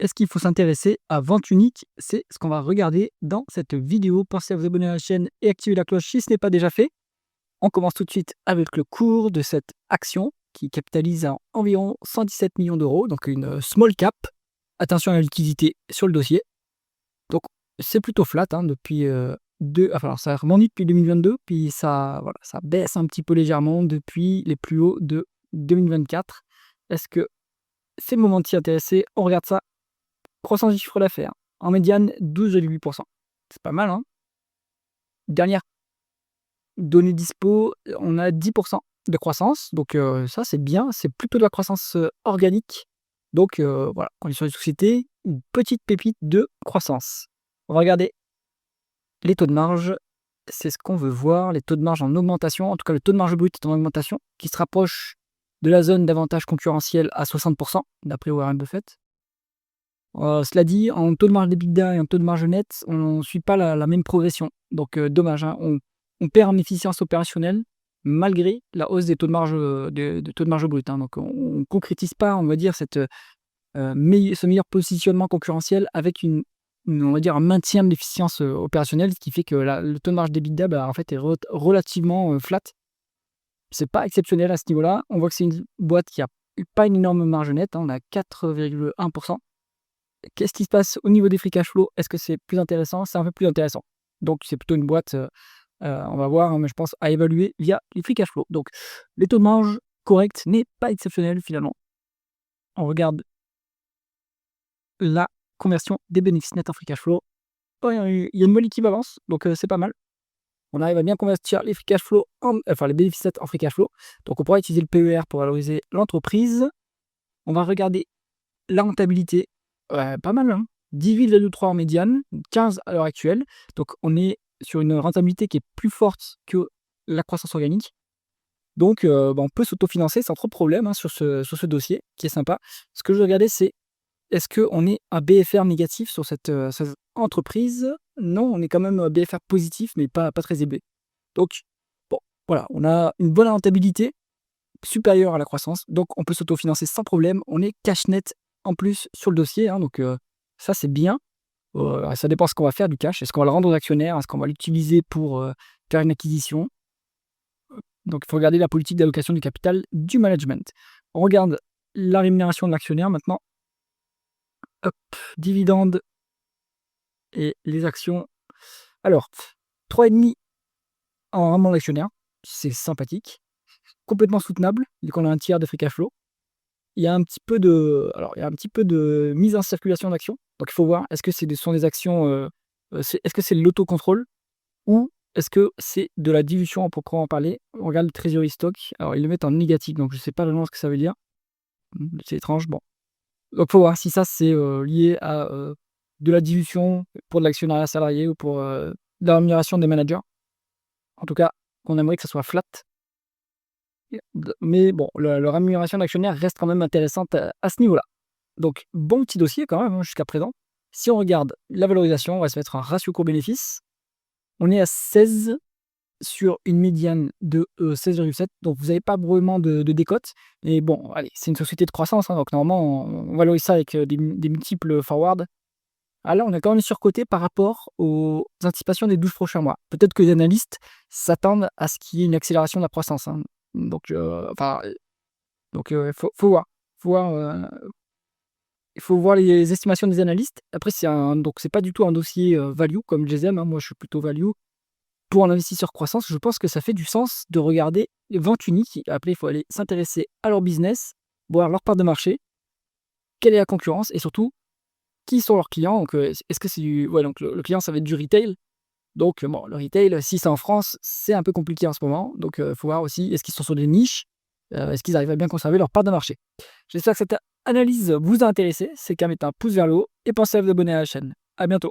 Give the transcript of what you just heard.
Est-ce qu'il faut s'intéresser à vente unique? C'est ce qu'on va regarder dans cette vidéo. Pensez à vous abonner à la chaîne et activer la cloche si ce n'est pas déjà fait. On commence tout de suite avec le cours de cette action qui capitalise à environ 117 millions d'euros, donc une small cap. Attention à la liquidité sur le dossier. Donc c'est plutôt flat depuis alors ça remonte depuis 2022, puis ça baisse un petit peu légèrement depuis les plus hauts de 2024. Est-ce que c'est le moment de s'y intéresser? On regarde ça. Croissance du chiffre d'affaires, en médiane 12,8%. C'est pas mal, hein? Dernière donnée dispo, on a 10% de croissance, donc ça c'est bien, c'est plutôt de la croissance organique. Donc voilà, condition de société, une petite pépite de croissance. On va regarder les taux de marge, c'est ce qu'on veut voir, les taux de marge en augmentation, en tout cas le taux de marge brut est en augmentation, qui se rapproche de la zone d'avantage concurrentiel à 60%, d'après Warren Buffett. Cela dit, en taux de marge d'EBITDA et en taux de marge nette, on ne suit pas la même progression. Donc dommage, on perd en efficience opérationnelle malgré la hausse des taux de marge, de taux de marge brut. Donc on ne concrétise pas, on va dire, ce meilleur positionnement concurrentiel avec on va dire, un maintien de l'efficience opérationnelle, ce qui fait que le taux de marge d'EBITDA en fait, est relativement flat. C'est pas exceptionnel à ce niveau-là. On voit que c'est une boîte qui n'a pas une énorme marge nette, on a 4,1%. Qu'est-ce qui se passe au niveau des free cash flow? Est-ce que c'est plus intéressant? C'est un peu plus intéressant. Donc c'est plutôt une boîte, on va voir, mais je pense à évaluer via les free cash flow. Donc les taux de marge corrects n'est pas exceptionnel finalement. On regarde la conversion des bénéfices nets en free cash flow. Oh, il y a une bonne équivalence, donc c'est pas mal. On arrive à bien convertir les free cash flow les bénéfices nets en free cash flow. Donc on pourra utiliser le PER pour valoriser l'entreprise. On va regarder la rentabilité. Pas mal, hein. 18,3 en médiane, 15 à l'heure actuelle. Donc on est sur une rentabilité qui est plus forte que la croissance organique. Donc on peut s'autofinancer sans trop de problème sur ce dossier, qui est sympa. Ce que je regardais, c'est est-ce qu'on est un BFR négatif sur cette entreprise? Non, on est quand même un BFR positif, mais pas très élevé. Donc bon, voilà, on a une bonne rentabilité supérieure à la croissance, donc on peut s'autofinancer sans problème. On est cash net en plus sur le dossier, donc ça c'est bien. Ça dépend ce qu'on va faire du cash. Est-ce qu'on va le rendre aux actionnaires? Est-ce qu'on va l'utiliser pour faire une acquisition? Donc il faut regarder la politique d'allocation du capital du management. On regarde la rémunération de l'actionnaire maintenant. Hop, dividendes et les actions. Alors, 3,5 en rendement d'actionnaire, c'est sympathique, complètement soutenable, vu qu'on a un tiers de free cash flow. Il y a un petit peu de mise en circulation d'actions. Donc il faut voir, est-ce que ce sont des actions, est-ce que c'est l'autocontrôle ou est-ce que c'est de la dilution à proprement parler? On regarde le treasury stock, alors ils le mettent en négatif, donc je ne sais pas vraiment ce que ça veut dire. C'est étrange, bon. Donc il faut voir si ça c'est lié à de la dilution pour de l'actionnariat salarié ou pour de la rémunération des managers. En tout cas, on aimerait que ça soit flat. Mais bon, la rémunération d'actionnaire reste quand même intéressante à ce niveau-là. Donc, bon petit dossier quand même jusqu'à présent. Si on regarde la valorisation, on va se mettre un ratio court-bénéfice. On est à 16 sur une médiane de 16,7. Donc, vous n'avez pas vraiment de décote. Mais bon, allez, c'est une société de croissance. Donc, normalement, on valorise ça avec des multiples forward. Ah là, on est quand même surcoté par rapport aux anticipations des 12 prochains mois. Peut-être que les analystes s'attendent à ce qu'il y ait une accélération de la croissance. Donc, faut voir. Il faut voir les estimations des analystes. Après, c'est pas du tout un dossier value comme je les aime. Moi, je suis plutôt value. Pour un investisseur croissance, je pense que ça fait du sens de regarder les ventes uniques. Après, il faut aller s'intéresser à leur business, voir leur part de marché, quelle est la concurrence et surtout, qui sont leurs clients. Donc, est-ce que c'est donc le client, ça va être du retail. Donc, bon, le retail, si c'est en France, c'est un peu compliqué en ce moment. Donc, il faut voir aussi, est-ce qu'ils sont sur des niches? Est-ce qu'ils arrivent à bien conserver leur part de marché? J'espère que cette analyse vous a intéressé. C'est qu'à mettre un pouce vers le haut et pensez à vous abonner à la chaîne. À bientôt.